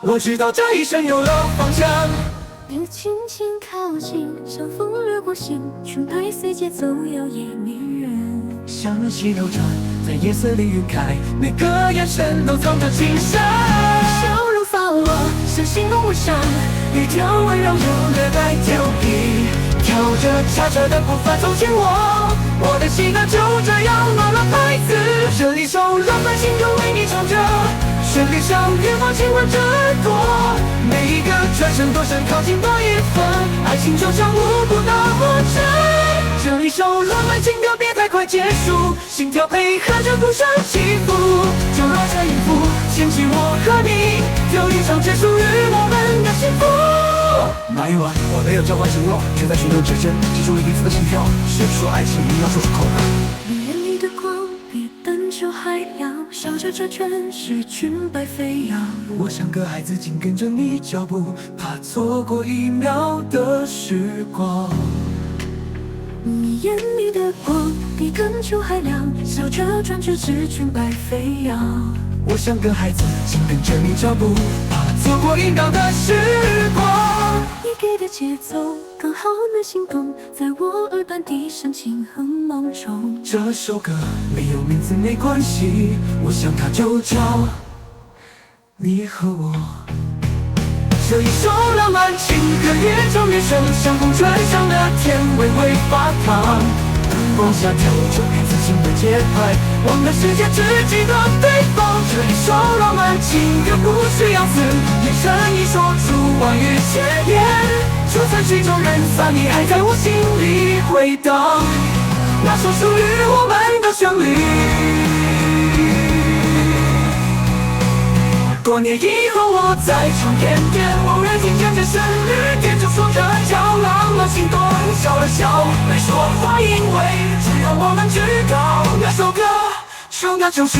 我知道这一生有了方向。你轻轻靠近，像风掠过心，裙摆随节奏摇曳迷人。像溪流着，在夜色里晕开，每个眼神都藏着情深。笑容洒落，像心动无上，一条温柔又略带调皮，跳着恰恰的步伐走进我的心呢就这样乱了拍子。这一首浪漫情歌为你唱着，旋律像月光亲吻着耳朵，每一个转身多深靠近多一分，爱情就像无辜的活着。这一首浪漫情歌别太快结束，心跳配合着鼓声起伏，就让这音符牵起我和你，有一场只属于我们的幸福。那一晚，我没有交换承诺，却在寻找指针，记住了彼此的心跳。谁说爱情要说出口呢？你眼里的光比灯球还亮，笑着这全是裙摆飞扬。我像个孩子紧跟着你脚步，怕错过一秒的时光。你眼里的光比灯球还亮，笑着转着这裙摆飞扬。我像个孩子紧跟着你脚步，怕错过一秒的时光。你给的节奏刚好能心动，在我耳畔低声轻哼梦中。这首歌没有名字没关系，我想它就叫你和我。这一首浪漫情歌越唱越深，像红唇上的甜微微发烫。往下跳着配自信的节拍，忘了世界只记得对方。这一首浪漫情歌不需要字，眼神已说出万语千言。就算曲终人散，你还在我心里回荡，那首属于我们的旋律。多年以后我再唱遍遍，偶然听见这旋律，点着说着叫浪漫心动，笑了笑没说话，因为只有我们知道那首歌唱的就是